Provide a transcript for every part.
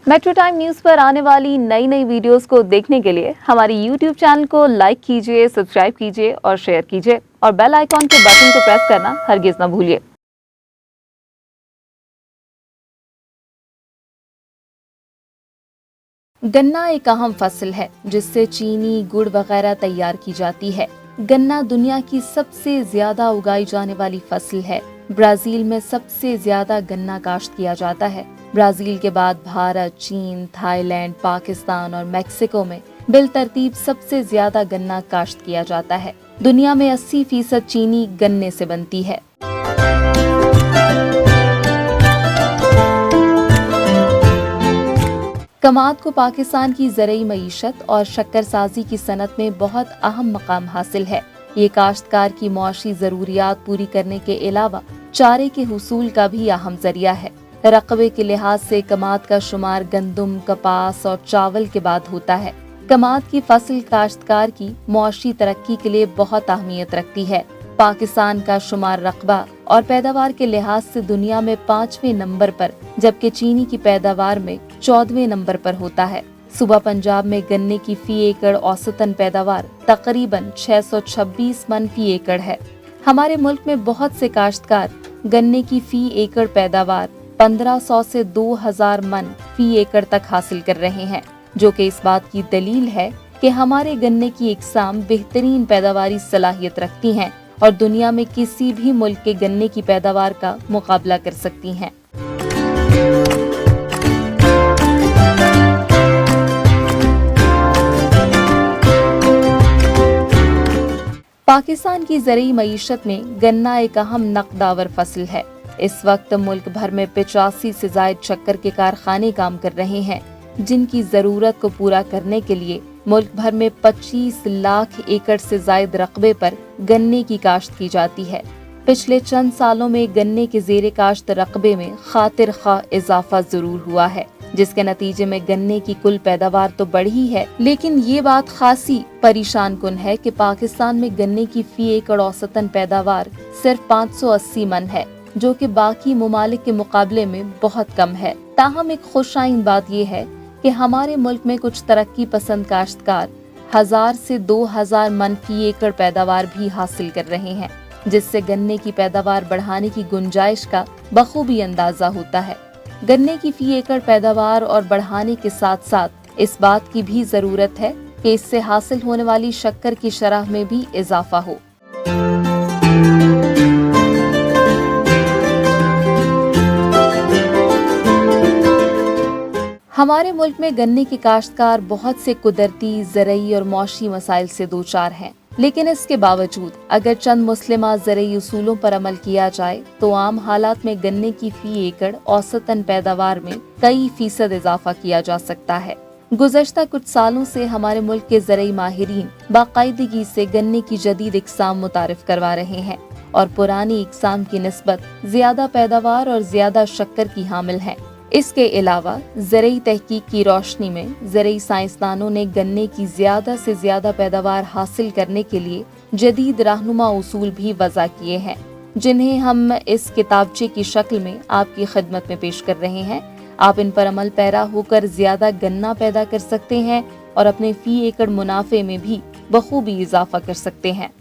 Metro time news पर आने वाली नई नई वीडियोस को देखने के लिए हमारी यूट्यूब चैनल को लाइक कीजिए, सब्सक्राइब कीजिए और शेयर कीजिए और बेल आइकॉन के बटन को प्रेस करना हरगिज न भूलिए। गन्ना एक अहम फसल है जिससे चीनी, गुड़ वगैरह तैयार की जाती है। गन्ना दुनिया की सबसे ज्यादा उगाई जाने वाली फसल है। ब्राजील में सबसे ज्यादा गन्ना काश्त किया जाता है। ब्राजील के बाद भारत, चीन, थाईलैंड, पाकिस्तान और मेक्सिको में बिलतरतीब सबसे ज्यादा गन्ना काश्त किया जाता है। दुनिया में 80% चीनी गन्ने से बनती है। कमाद को पाकिस्तान की ज़रई मईशत और शक्करसाजी की सनत में बहुत अहम मकाम हासिल है। ये काश्तकार की मुआशी ज़रूरियात पूरी करने के अलावा चारे के हुसूल का भी अहम जरिया है। रकबे के लिहाज से कमाद का शुमार गंदम, कपास और चावल के बाद होता है। कमाद की फसल काश्तकार की मुआशी तरक्की के लिए बहुत अहमियत रखती है। पाकिस्तान का शुमार रकबा और पैदावार के लिहाज से दुनिया में 5वें नंबर पर, जबकि चीनी की पैदावार में 14वें नंबर पर होता है। सूबा पंजाब में गन्ने की फी एकड़ औसतन पैदावार तकरीबन 626 मन फी एकड़ है। हमारे मुल्क में बहुत से काश्तकार गन्ने की फी एकड़ पैदावार 1500 से 2000 मन फी एकड़ तक हासिल कर रहे हैं, जो कि इस बात की दलील है कि हमारे गन्ने की इकसाम बेहतरीन पैदावारी सलाहियत रखती हैं और दुनिया में किसी भी मुल्क के गन्ने की पैदावार का मुकाबला कर सकती हैं। पाकिस्तान की ज़रई मईशत में गन्ना एक अहम नकदावर फसल है। इस वक्त मुल्क भर में 85 से ज़ायद शक्कर के कारखाने काम कर रहे हैं, जिनकी ज़रूरत को पूरा करने के लिए मुल्क भर में 25 लाख एकड़ से ज़ायद रकबे पर गन्ने की काश्त की जाती है। पिछले चंद सालों में गन्ने के ज़ेरे काश्त रकबे में खातिर खा इजाफा जरूर हुआ है, जिसके नतीजे में गन्ने की कुल पैदावार तो बढ़ी है, लेकिन ये बात खासी परेशान कुन है कि पाकिस्तान में गन्ने की फी एकड़ औसतन पैदावार सिर्फ 580 मन है, जो कि बाकी मुमालिक के मुकाबले में बहुत कम है। ताहम एक खुशाइन बात यह है कि हमारे मुल्क में कुछ तरक्की पसंद काश्तकार 1000 से 2000 मन फी एकड़ पैदावार भी हासिल कर रहे हैं, जिससे गन्ने की पैदावार बढ़ाने की गुंजाइश का बखूबी अंदाजा होता है। गन्ने की फी एकड़ पैदावार और बढ़ाने के साथ साथ इस बात की भी जरूरत है कि इससे हासिल होने वाली शक्कर की शरह में भी इजाफा हो। हमारे मुल्क में गन्ने के काश्तकार बहुत से कुदरती, ज़रई और मौशी मसाइल से दो चार हैं, लेकिन इसके बावजूद अगर चंद मुस्लिमा ज़रई उसूलों पर अमल किया जाए तो आम हालात में गन्ने की फी एकड़ औसतन पैदावार में कई फीसद इजाफा किया जा सकता है। गुज़श्ता कुछ सालों से हमारे मुल्क के ज़रई माहिरीन बाकायदगी से गन्ने की जदीद इकसाम मुतारिफ करवा रहे हैं और पुरानी इकसाम की निस्बत ज्यादा पैदावार और ज्यादा शक्कर की हामिल है। इसके अलावा ज़रई तहकीक की रोशनी में ज़रई साइंसदानों ने गन्ने की ज्यादा से ज्यादा पैदावार हासिल करने के लिए जदीद रहनुमा उसूल भी वज़ा किए हैं, जिन्हें हम इस किताबचे की शक्ल में आपकी खिदमत में पेश कर रहे हैं। आप इन पर अमल पैरा होकर ज्यादा गन्ना पैदा कर सकते हैं और अपने फी एकड़ मुनाफे में भी बखूबी इजाफा कर सकते हैं।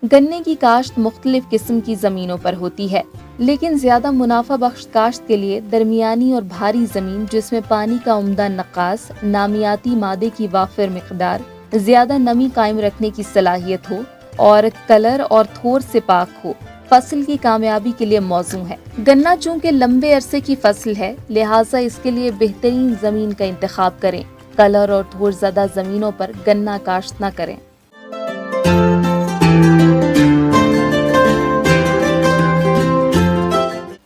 गन्ने की काश्त मुख्तलिफ किस्म की जमीनों पर होती है, लेकिन ज्यादा मुनाफा बख्श काश्त के लिए दरमियानी और भारी जमीन जिसमें पानी का उम्दा नक्कास, नामियाती मादे की वाफिर मिकदार, ज्यादा नमी कायम रखने की सलाहियत हो और कलर और थोर से पाक हो, फसल की कामयाबी के लिए मौजू है। गन्ना चूँकि लंबे अरसे की फसल है, लिहाजा इसके लिए बेहतरीन जमीन का इंतखाब करें। कलर और थोर ज़्यादा जमीनों पर गन्ना काश्त न करें।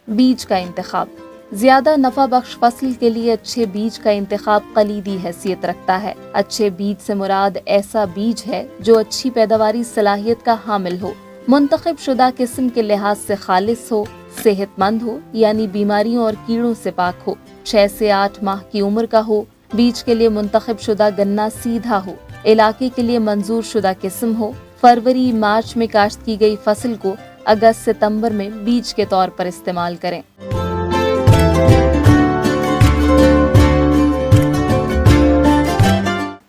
बीज का इंतखाब। ज्यादा नफा बख्श फसल के लिए अच्छे बीज का इंतखाब कलीदी हैसियत रखता है। अच्छे बीज से मुराद ऐसा बीज है जो अच्छी पैदावारी सलाहियत का हामिल हो, मुंतखब शुदा किस्म के लिहाज से खालिस हो, सेहतमंद हो यानी बीमारियों और कीड़ों से पाक हो, 6 से 8 माह की उम्र का हो, बीज के लिए मुंतखब शुदा गन्ना सीधा हो, इलाके के लिए मंजूर शुदा किस्म हो, फरवरी मार्च में काश्त की गई फसल को अगस्त सितंबर में बीज के तौर पर इस्तेमाल करें।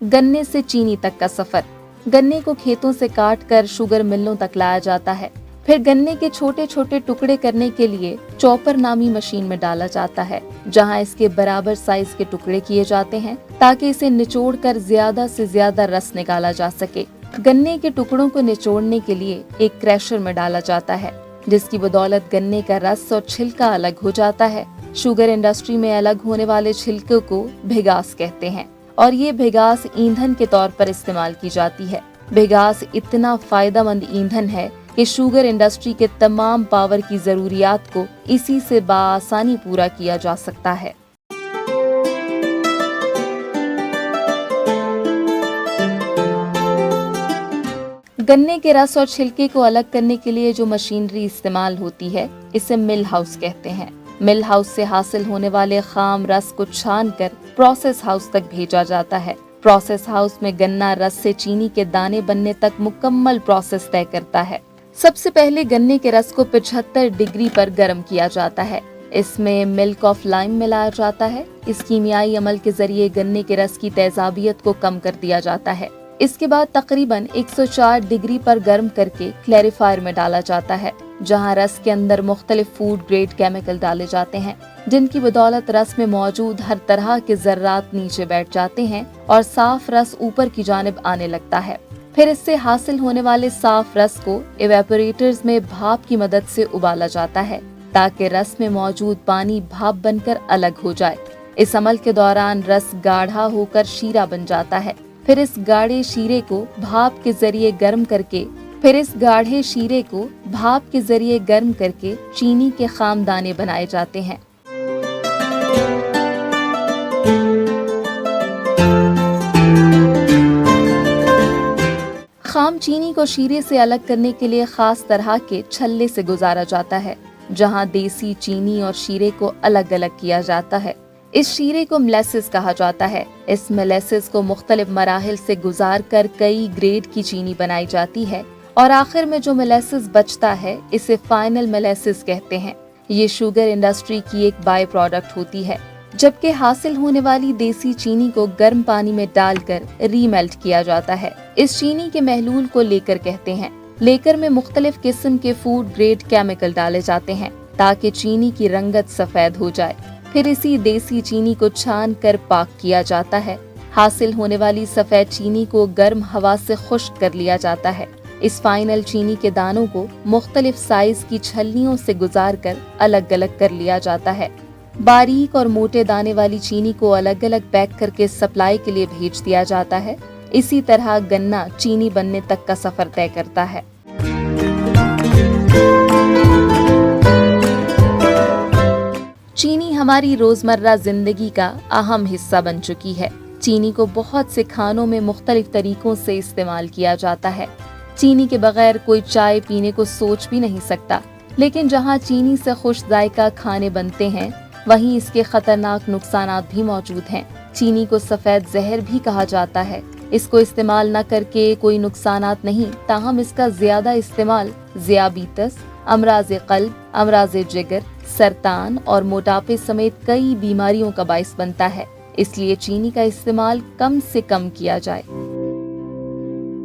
गन्ने से चीनी तक का सफर। गन्ने को खेतों से काटकर शुगर मिलों तक लाया जाता है। फिर गन्ने के छोटे छोटे टुकड़े करने के लिए चॉपर नामी मशीन में डाला जाता है, जहां इसके बराबर साइज के टुकड़े किए जाते हैं ताकि इसे निचोड़कर ज्यादा से ज्यादा रस निकाला जा सके। गन्ने के टुकड़ों को निचोड़ने के लिए एक क्रैशर में डाला जाता है, जिसकी बदौलत गन्ने का रस और छिलका अलग हो जाता है। शुगर इंडस्ट्री में अलग होने वाले छिलके को भिगास कहते हैं और ये भिगास ईंधन के तौर पर इस्तेमाल की जाती है। भिगास इतना फायदेमंद ईंधन है कि शुगर इंडस्ट्री के तमाम पावर की जरूरियात को इसी से बआसानी पूरा किया जा सकता है। गन्ने के रस और छिलके को अलग करने के लिए जो मशीनरी इस्तेमाल होती है, इसे मिल हाउस कहते हैं। मिल हाउस से हासिल होने वाले खाम रस को छानकर प्रोसेस हाउस तक भेजा जाता है। प्रोसेस हाउस में गन्ना रस से चीनी के दाने बनने तक मुकम्मल प्रोसेस तय करता है। सबसे पहले गन्ने के रस को 75 डिग्री पर गर्म किया जाता है। इसमें मिल्क ऑफ लाइम मिलाया जाता है। इस कीमियाई अमल के जरिए गन्ने के रस की तेजाबियत को कम कर दिया जाता है। इसके बाद तकरीबन 104 डिग्री पर गर्म करके क्लैरिफायर में डाला जाता है, जहां रस के अंदर मुख्तलिफ फूड ग्रेड केमिकल डाले जाते हैं, जिनकी बदौलत रस में मौजूद हर तरह के जर्रात नीचे बैठ जाते हैं और साफ रस ऊपर की जानिब आने लगता है। फिर इससे हासिल होने वाले साफ रस को इवेपोरेटर्स में भाप की मदद से उबाला जाता है, ताकि रस में मौजूद पानी भाप बनकर अलग हो जाए। इस अमल के दौरान रस गाढ़ा होकर शीरा बन जाता है। फिर इस गाढ़े शीरे को भाप के जरिए गर्म करके चीनी के खाम दाने बनाए जाते हैं। खाम चीनी को शीरे से अलग करने के लिए खास तरह के छल्ले से गुजारा जाता है, जहां देसी चीनी और शीरे को अलग अलग किया जाता है। इस शीरे को मोलेसिस कहा जाता है। इस मोलेसिस को मुख्तलिफ मराहिल से गुजार कर कई ग्रेड की चीनी बनाई जाती है और आखिर में जो मोलेसिस बचता है, इसे फाइनल मोलेसिस कहते हैं। ये शुगर इंडस्ट्री की एक बाय प्रोडक्ट होती है, जबकि हासिल होने वाली देसी चीनी को गर्म पानी में डालकर रीमेल्ट किया जाता है। इस चीनी के महलूल को लेकर कहते हैं। लेकर में मुख्तलिफ किस्म के फूड ग्रेड केमिकल डाले जाते हैं ताकि चीनी की रंगत सफेद हो जाए। फिर इसी देसी चीनी को छान कर पाक किया जाता है। हासिल होने वाली सफेद चीनी को गर्म हवा से खुश्क कर लिया जाता है। इस फाइनल चीनी के दानों को मुख्तलिफ साइज की छलनियों से गुजार कर अलग अलग कर लिया जाता है। बारीक और मोटे दाने वाली चीनी को अलग अलग पैक करके सप्लाई के लिए भेज दिया जाता है। इसी तरह गन्ना चीनी बनने तक का सफर तय करता है। चीनी हमारी रोजमर्रा जिंदगी का अहम हिस्सा बन चुकी है। चीनी को बहुत से खानों में मुख्तलिफ तरीकों से इस्तेमाल किया जाता है। चीनी के बगैर कोई चाय पीने को सोच भी नहीं सकता, लेकिन जहां चीनी से खुश जायका खाने बनते हैं, वहीं इसके खतरनाक नुकसानात भी मौजूद हैं। चीनी को सफेद जहर भी कहा जाता है। इसको इस्तेमाल न करके कोई नुकसानात नहीं, ताहम इसका ज्यादा इस्तेमाल ज़ियाबीतस, अमराज़े क़ल्ब, अमराज़े जिगर, सरतान और मोटापे समेत कई बीमारियों का बाइस बनता है। इसलिए चीनी का इस्तेमाल कम से कम किया जाए।